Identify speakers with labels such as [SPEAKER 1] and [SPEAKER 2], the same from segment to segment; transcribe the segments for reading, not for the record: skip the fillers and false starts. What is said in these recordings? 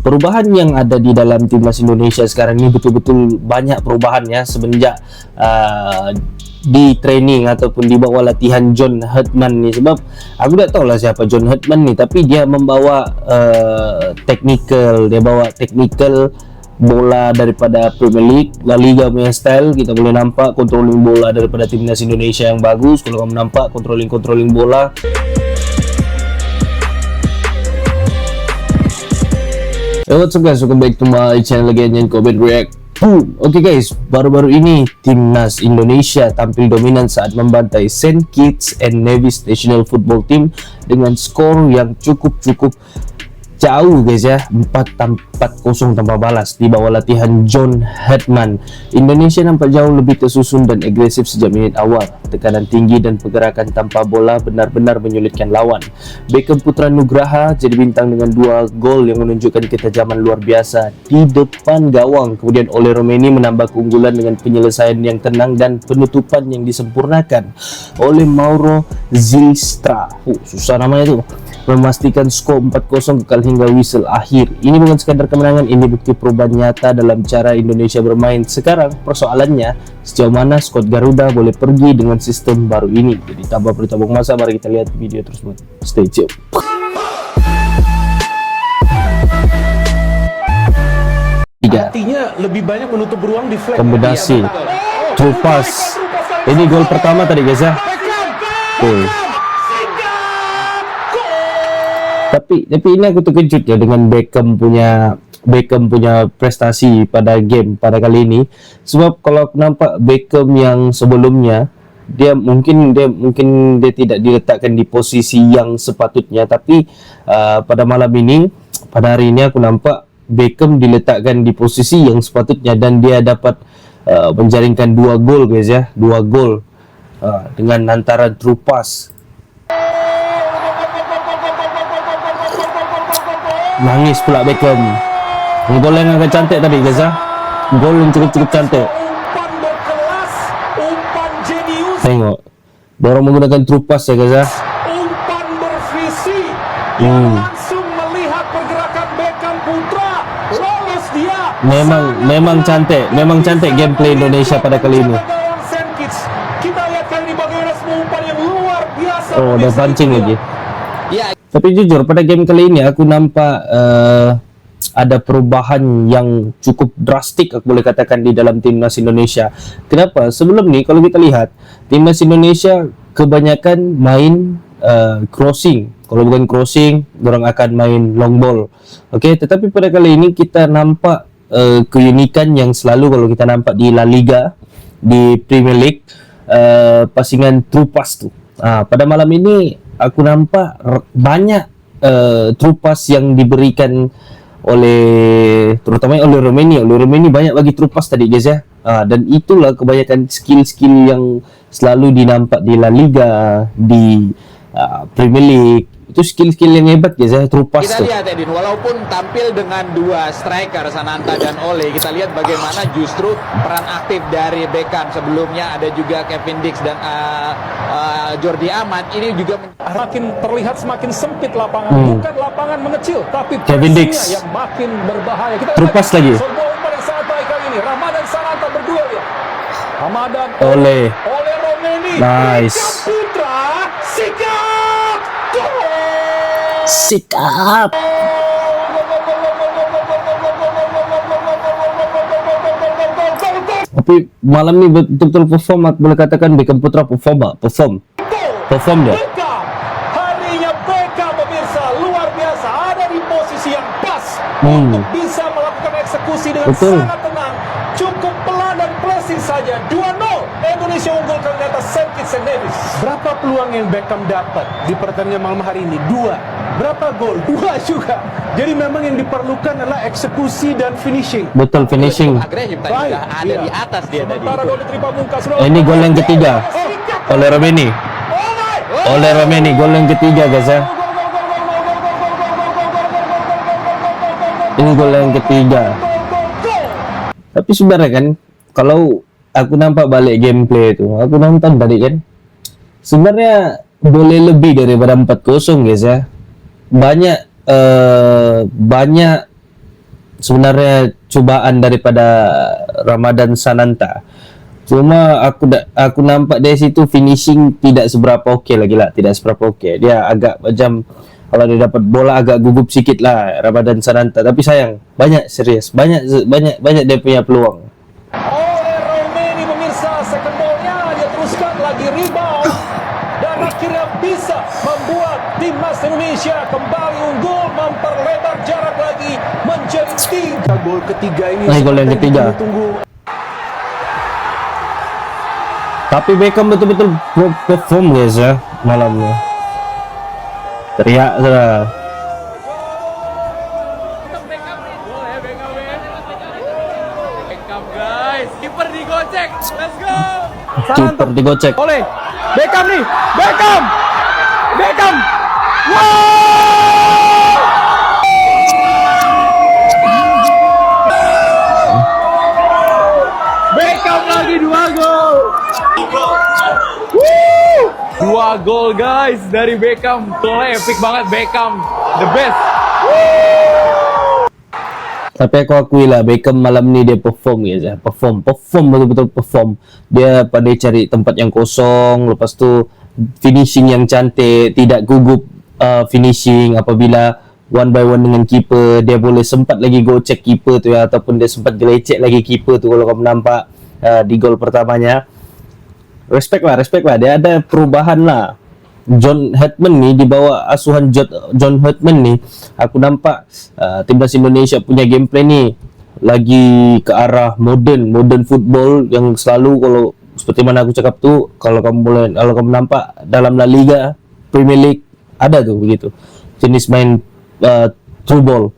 [SPEAKER 1] Perubahan yang ada di dalam timnas Indonesia sekarang ini betul-betul banyak perubahannya semenjak di training ataupun di bawah latihan John Herdman nih. Sebab aku tak tahu lah siapa John Herdman nih, tapi dia membawa dia bawa technical bola daripada Premier League, La Liga punya style. Kita boleh nampak controlling bola daripada timnas Indonesia yang bagus. Kalau kamu nampak controlling bola. What's up guys, welcome back to my channel again, yang Comment React. Oke guys, baru-baru ini timnas Indonesia tampil dominan saat membantai St. Kitts and Nevis National Football Team dengan skor yang cukup jauh guys ya, 4-0 tanpa balas di bawah latihan John Herdman. Indonesia nampak jauh lebih tersusun dan agresif sejak menit awal. Tekanan tinggi dan pergerakan tanpa bola benar-benar menyulitkan lawan. Beckham Putra Nugraha jadi bintang dengan 2 gol yang menunjukkan ketajaman luar biasa di depan gawang. Kemudian Ole Romeni menambah keunggulan dengan penyelesaian yang tenang dan penutupan yang disempurnakan oleh Mauro Zylstra. Susah namanya tuh. Memastikan skor 4-0 kekal hingga whistle akhir. Ini bukan sekadar kemenangan, ini bukti perubahan nyata dalam cara Indonesia bermain. Sekarang persoalannya sejauh mana skuad Garuda boleh pergi dengan sistem baru ini. Jadi tanpa bertabung masa, mari kita lihat video tersebut. Stay tune.
[SPEAKER 2] Artinya lebih banyak menutup ruang di flank.
[SPEAKER 1] Kombinasi true pass. Ini gol pertama tadi guys ya. Tapi ini aku terkejut ya dengan Beckham punya prestasi pada game pada kali ini. Sebab kalau aku nampak Beckham yang sebelumnya, dia mungkin tidak diletakkan di posisi yang sepatutnya, tapi pada hari ini aku nampak Beckham diletakkan di posisi yang sepatutnya dan dia dapat menjaringkan 2 gol guys ya, 2 gol dengan antara true pass. Nangis pula Beckham. Gol yang agak cantik tadi guys ya. Gol yang cukup cantik.
[SPEAKER 2] Umpan jenius.
[SPEAKER 1] Tengok. Dorong menggunakan true pass ya guys ya.
[SPEAKER 2] Umpan bervisi. Langsung melihat pergerakan Beckham Putra. Lolos dia.
[SPEAKER 1] Memang cantik gameplay Indonesia pada kali ini.
[SPEAKER 2] Kita lihat kali ini bagaimana semua umpan yang luar biasa.
[SPEAKER 1] Oh, ada pancing lagi.
[SPEAKER 2] Ya.
[SPEAKER 1] Tapi jujur pada game kali ini aku nampak ada perubahan yang cukup drastik aku boleh katakan di dalam timnas Indonesia. Kenapa? Sebelum ni kalau kita lihat timnas Indonesia kebanyakan main crossing. Kalau bukan crossing, orang akan main long ball. Okey, tetapi pada kali ini kita nampak keunikan yang selalu kalau kita nampak di La Liga, di Premier League, passingan true pass tu. Pada malam ini aku nampak banyak true pass yang diberikan terutama oleh Romeni. Romeni banyak bagi true pass tadi guys ya. Dan itulah kebanyakan skill-skill yang selalu dinampak di La Liga, di Premier League. Itu skill-skill yang hebat guys ya, true pass
[SPEAKER 3] kita lihat Edin, walaupun tampil dengan 2 striker Sananta dan Ole, kita lihat bagaimana justru peran aktif dari Beckham. Sebelumnya ada juga Kevin Dix dan Jordi Amat. Ini juga
[SPEAKER 2] makin terlihat semakin sempit lapangan. Bukan lapangan mengecil, tapi
[SPEAKER 1] Kevin Dix
[SPEAKER 2] yang makin berbahaya. Kita
[SPEAKER 1] true pass lagi.
[SPEAKER 2] Sebuah umpan yang sangat baik kali ini. Ramadan Sananta berdua ya. Ramadan
[SPEAKER 1] Ole
[SPEAKER 2] Romeni.
[SPEAKER 1] Nice.
[SPEAKER 2] Putra
[SPEAKER 1] sikap. Tapi malam ni betul-betul perform, aku boleh katakan Beckham Putra perform dia.
[SPEAKER 2] Harinya Beckham pemirsa luar biasa, ada di posisi yang pas untuk bisa melakukan eksekusi dengan sangat tenang, cukup pelan dan pressing saja. 2-0 Indonesia unggulkan di atas St. Kitts and Nevis. Berapa peluang yang Beckham dapat di pertandingan malam hari ini? 2. Berapa gol? 2 juga. Jadi memang yang diperlukan adalah eksekusi dan finishing.
[SPEAKER 1] Betul, finishing.
[SPEAKER 3] agresif tadi, ada di atas dia tadi.
[SPEAKER 2] Gol diterima Bungkas.
[SPEAKER 1] Ini gol yang ketiga oleh Romeni. Gol yang ketiga guys ya. Ini gol yang ketiga. Tapi sebenarnya kan kalau aku nampak balik gameplay itu, aku nonton tadi kan, sebenarnya boleh lebih daripada 4-0 guys ya. Banyak sebenarnya cubaan daripada Ramadan Sananta. Cuma aku nampak dari situ finishing tidak seberapa okey lagi lah, tidak seberapa okey. Dia agak macam kalau dia dapat bola agak gugup sikit lah Ramadan Sananta. Tapi sayang, banyak dia punya peluang.
[SPEAKER 2] Oleh Romeni pemirsa, second ball-nya dia teruskan lagi rebound dan akhirnya bisa membuat timnas Indonesia kembali unggul, memperlebar jarak lagi menjadi 3. Gol ketiga ini
[SPEAKER 1] Gol yang ketiga.
[SPEAKER 2] tunggu.
[SPEAKER 1] Tapi Beckham betul-betul perform guys ya malam ni. Teriak sudah.
[SPEAKER 3] Beckham guys, kiper digocek. Let's go.
[SPEAKER 1] Kiper digocek.
[SPEAKER 2] Oleh Beckham nih, Beckham.
[SPEAKER 3] Beckham lagi 2 gol. 2 gol guys dari Beckham. Golnya epic banget, Beckham the best.
[SPEAKER 1] Tapi aku akui lah Beckham malam ni dia perform guys ya. Perform betul-betul perform. Dia pandai cari tempat yang kosong, lepas tu finishing yang cantik, tidak gugup finishing apabila one by one dengan keeper. Dia boleh sempat lagi go check keeper tu ya, ataupun dia sempat gelecek lagi keeper tu kalau kamu nampak di gol pertamanya. Respect lah, dia ada perubahan lah. John Herdman ni di bawah asuhan John Herdman ni, aku nampak timnas Indonesia punya game plan ni lagi ke arah modern football yang selalu kalau seperti mana aku cakap tu, kalau kamu nampak dalam La Liga, Premier League ada tu begitu jenis main through ball.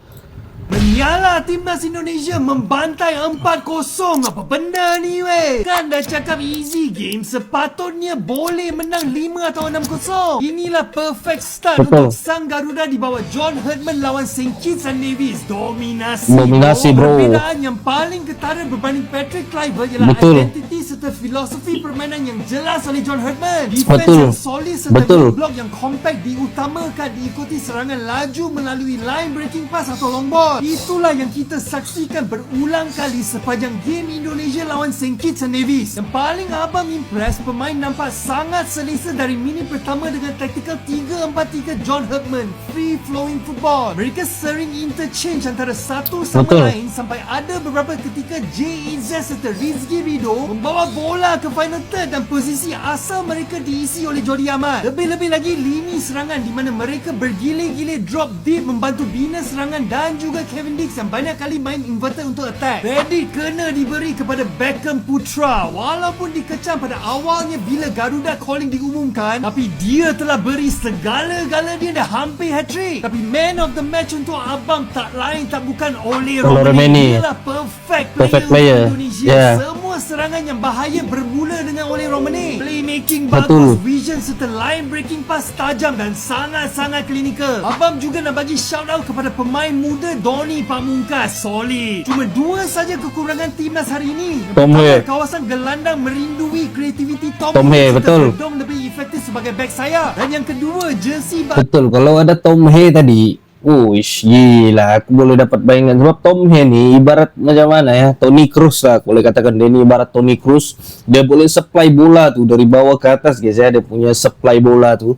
[SPEAKER 4] Menyala timnas Indonesia membantai 4-0. Apa benda ni weh? Kan dah cakap easy game, sepatutnya boleh menang 5 atau 6-0. Inilah perfect start
[SPEAKER 1] Betul.
[SPEAKER 4] untuk sang Garuda di bawah John Herdman lawan St. Kitts and Nevis. Dominasi
[SPEAKER 1] bro.
[SPEAKER 4] Perbezaan yang paling ketara berbanding Patrick Kluivert ialah
[SPEAKER 1] Betul.
[SPEAKER 4] identiti serta filosofi permainan yang jelas oleh John Herdman. Defense
[SPEAKER 1] Betul.
[SPEAKER 4] yang solid serta
[SPEAKER 1] Betul.
[SPEAKER 4] blok yang compact diutamakan, diikuti serangan laju melalui line breaking pass atau long ball. Itulah yang kita saksikan berulang kali sepanjang game Indonesia lawan St. Kitts and Nevis. Yang paling abang impress, pemain nampak sangat selesa dari minit pertama dengan taktikal 3-4-3 John Herdman. Free flowing football. Mereka sering interchange antara satu sama
[SPEAKER 1] Betul.
[SPEAKER 4] lain sampai ada beberapa ketika J.E.Z serta Rizky Ridho membawa bola ke final third dan posisi asal mereka diisi oleh Jordi Amat. Lebih-lebih lagi lini serangan di mana mereka bergilir-gilir drop deep membantu bina serangan dan juga Kevin Dix yang banyak kali main inverted untuk attack. Credit kena diberi kepada Beckham Putra. Walaupun dikecam pada awalnya bila Garuda calling diumumkan, tapi dia telah beri segala-gala dia dah hampir hat-trick. Tapi man of the match untuk abang tak lain tak bukan Ole Romeni. Dia lah perfect player untuk Indonesia.
[SPEAKER 1] Yeah.
[SPEAKER 4] Semua serangan yang bahaya bermula dengan Ole Romeni. Playmaking
[SPEAKER 1] Betul.
[SPEAKER 4] bagus, vision serta line breaking pass tajam dan sangat-sangat klinikal. Abang juga nak bagi shout out kepada pemain muda Donny Pamungkas. Solid. Cuma 2 saja kekurangan timnas hari ini. Yang
[SPEAKER 1] Tom
[SPEAKER 4] pertama,
[SPEAKER 1] He.
[SPEAKER 4] kawasan gelandang merindui kreativiti Tom
[SPEAKER 1] He,
[SPEAKER 4] serta
[SPEAKER 1] betul.
[SPEAKER 4] Verdong lebih efektif sebagai back sayap. Dan yang kedua, jersey
[SPEAKER 1] Betul, kalau ada Tom He tadi, gila, aku boleh dapat bayangan sebab Tom He ni ibarat macam mana ya, Toni Kroos lah, boleh katakan dia ni ibarat Toni Kroos. Dia boleh supply bola tu dari bawah ke atas guys ya, dia punya supply bola tu.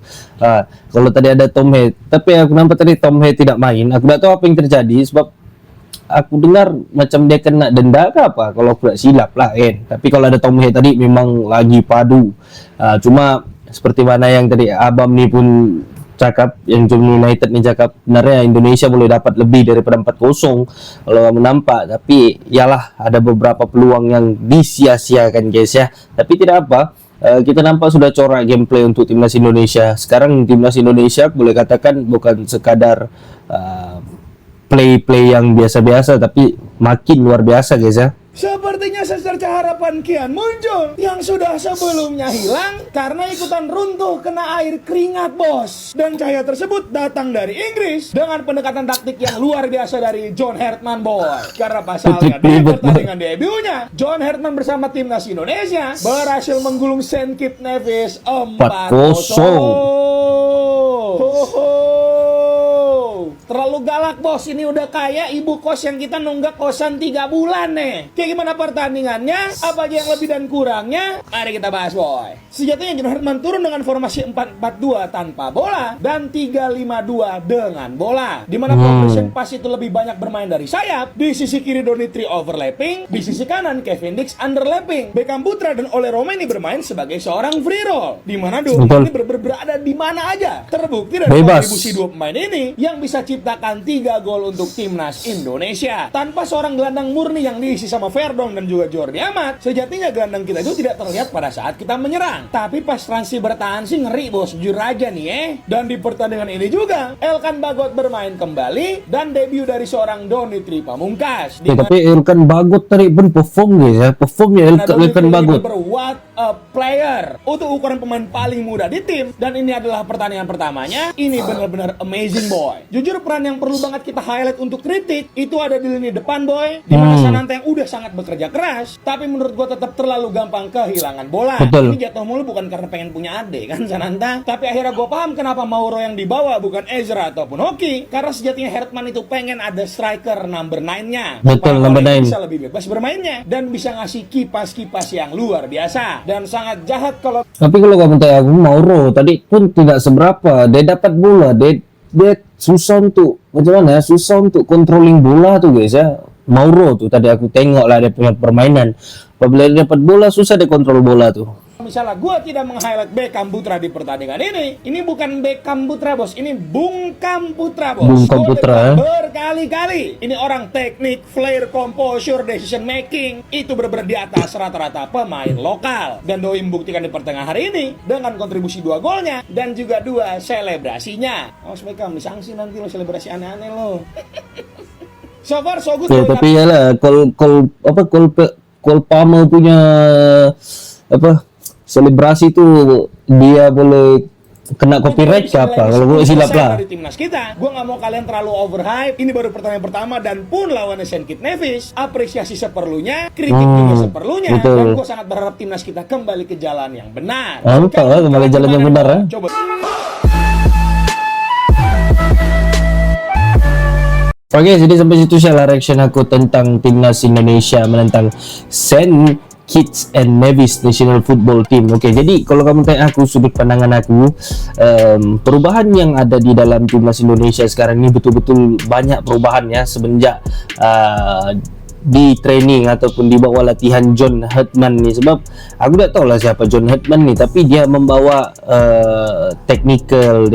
[SPEAKER 1] Kalau tadi ada Tom He, tapi aku nampak tadi Tom He tidak main. Aku tak tahu apa yang terjadi sebab aku dengar macam dia kena denda ke apa, kalau aku tak silap lah kan. Tapi kalau ada Tom He tadi memang lagi padu. Cuma seperti mana yang tadi abang ni pun cakap, yang Jom United ni cakap, sebenarnya Indonesia boleh dapat lebih daripada 4-0 kalau kamu nampak. Tapi yalah, ada beberapa peluang yang disia-siakan guys ya. Tapi tidak apa, kita nampak sudah corak gameplay untuk timnas Indonesia. Sekarang timnas Indonesia boleh katakan bukan sekadar play yang biasa-biasa, tapi makin luar biasa guys ya.
[SPEAKER 5] Sepertinya secerca harapan kian muncul yang sudah sebelumnya hilang karena ikutan runtuh kena air keringat bos. Dan cahaya tersebut datang dari Inggris dengan pendekatan taktik yang luar biasa dari John Herdman boy. Karena pasalnya di pertandingan debutnya, John Herdman bersama timnas Indonesia berhasil menggulung St. Kitts Nevis 4-0. Terlalu galak bos, ini udah kayak ibu kos yang kita nunggak kosan 3 bulan nih. Kayak gimana pertandingannya? Apa aja yang lebih dan kurangnya? Mari kita bahas boy. Sejatinya John Herdman turun dengan formasi 4-4-2 tanpa bola dan 3-5-2 dengan bola. Dimana progression pass itu lebih banyak bermain dari sayap. Di sisi kiri Donitri overlapping, di sisi kanan Kevin Dix underlapping. Beckham Putra dan Ole Romeni bermain sebagai seorang free roll. Dimana dua ini berada di mana aja. Terbukti dari kontribusi dua pemain ini yang bisa ciptakan 3 gol untuk timnas Indonesia. Tanpa seorang gelandang murni yang diisi sama Verdonk dan juga Jordi Amat, sejatinya gelandang kita itu tidak terlihat pada saat kita menyerang. Tapi pas transi bertahan sih ngeri bos, jujur aja nih Dan di pertandingan ini juga, Elkan Bagot bermain kembali dan debut dari seorang Donitri Pamungkas.
[SPEAKER 1] Tapi Elkan Bagot tadi pun perform guys ya, performnya Elkan Bagot.
[SPEAKER 5] What a player untuk ukuran pemain paling muda di tim, dan ini adalah pertandingan pertamanya. Ini benar-benar amazing boy. Jujur peran yang perlu banget kita highlight untuk kritik itu ada di lini depan boy, di mana Sananta yang udah sangat bekerja keras, tapi menurut gua tetap terlalu gampang kehilangan bola.
[SPEAKER 1] Betul.
[SPEAKER 5] Ini jatuh mulu bukan karena pengen punya adik kan Sananta, tapi akhirnya gua paham kenapa Mauro yang dibawa bukan Ezra ataupun Hoki, karena sejatinya Herdman itu pengen ada striker number 9-nya.
[SPEAKER 1] Betul, number 9
[SPEAKER 5] bisa lebih bebas bermainnya dan bisa ngasih kipas-kipas yang luar biasa, dan sangat jahat kalau.
[SPEAKER 1] Tapi kalau kamu tanya aku, Mauro tadi pun tidak seberapa. Dia dapat bola, dia susah untuk macam mana? Susah untuk controlling bola tuh guys ya. Mauro tuh tadi aku tengok lah dia punya permainan. Apabila dia dapat bola susah dia kontrol bola tuh.
[SPEAKER 5] Misalnya gue tidak meng-highlight Beckham Putra di pertandingan ini bukan Beckham Putra bos, ini Bungkam Putra bos.
[SPEAKER 1] Bungkam Putra
[SPEAKER 5] berkali-kali. Ini orang teknik, flair, composure, decision making itu benar-benar di atas rata-rata pemain lokal. Dan Doi membuktikan di pertengahan hari ini dengan kontribusi 2 golnya dan juga 2 selebrasinya. Awas Beckham disangsi nanti lo selebrasi aneh-aneh lo. So far so good.
[SPEAKER 1] Ya, tapi ya lah Cole Palmer punya selebrasi itu dia boleh kena copyright ke apa kalau gue silap lah.
[SPEAKER 5] Dari timnas kita, gue nggak mau kalian terlalu overhype. Ini baru pertandingan pertama dan pun lawan St. Kitts Nevis. Apresiasi seperlunya, kritik juga seperlunya.
[SPEAKER 1] Betul.
[SPEAKER 5] Dan gue sangat berharap timnas kita kembali ke jalan yang benar.
[SPEAKER 1] Mantap lah, kembali jalan yang benar ya.
[SPEAKER 5] Coba.
[SPEAKER 1] Oke, jadi sampai situ saya reaction aku tentang timnas Indonesia menentang St. Kitts and Nevis National Football Team. Oke, jadi kalau kamu tanya aku, sudut pandangan aku, perubahan yang ada di dalam timnas Indonesia sekarang ini betul-betul banyak perubahannya semenjak di training ataupun di bawah latihan John Herdman nih. Sebab aku tak tahu lah siapa John Herdman nih, tapi dia membawa technical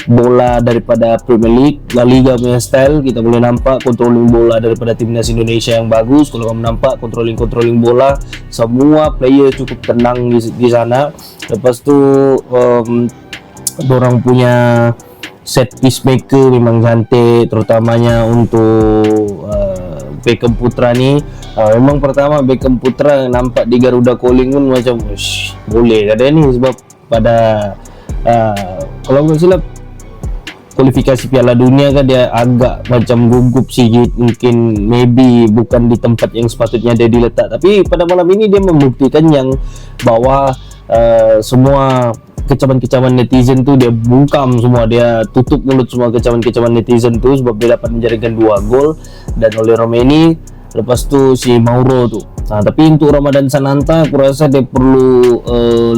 [SPEAKER 1] bola daripada Premier League, La Liga punya style. Kita boleh nampak controlling bola daripada timnas Indonesia yang bagus. Kalau kamu nampak controlling bola, semua player cukup tenang di sana. Lepas tu orang punya set piece maker memang cantik, terutamanya untuk Beckham Putra ni. Memang pertama Beckham Putra nampak di Garuda Calling pun macam boleh ada ni, sebab pada kalau nggak silap kualifikasi Piala Dunia kan dia agak macam gugup sikit, mungkin maybe bukan di tempat yang sepatutnya dia diletak. Tapi pada malam ini dia membuktikan yang bahwa semua kecaman-kecaman netizen tu dia bungkam semua, dia tutup mulut semua kecaman-kecaman netizen tu, sebab dia dapat menjaringkan 2 gol dan oleh Romeni, lepas tu si Mauro tu. Tapi untuk Ramadan Sananta aku rasa dia perlu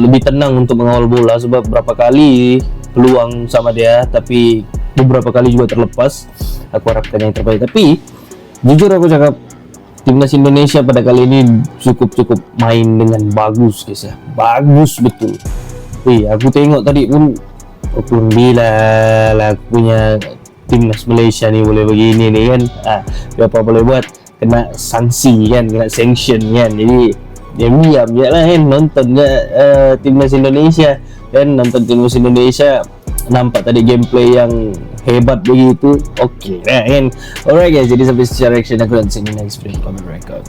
[SPEAKER 1] lebih tenang untuk mengawal bola, sebab berapa kali peluang sama dia tapi beberapa kali juga terlepas. Aku harapkan yang terbaik, tapi jujur aku cakap timnas Indonesia pada kali ini cukup main dengan bagus guys ya, bagus betul. Aku tengok tadi pun bila lah aku punya timnas Malaysia ni boleh begini ni kan, apa boleh buat, kena sanksi kan, kena sanction kan. Jadi diam je lah kan, nonton timnas Indonesia dan nonton timnas Indonesia, nampak tadi gameplay yang hebat begitu. Oke lah kan. Alright guys, jadi sampai secara reaction aku dan see you next video comment record.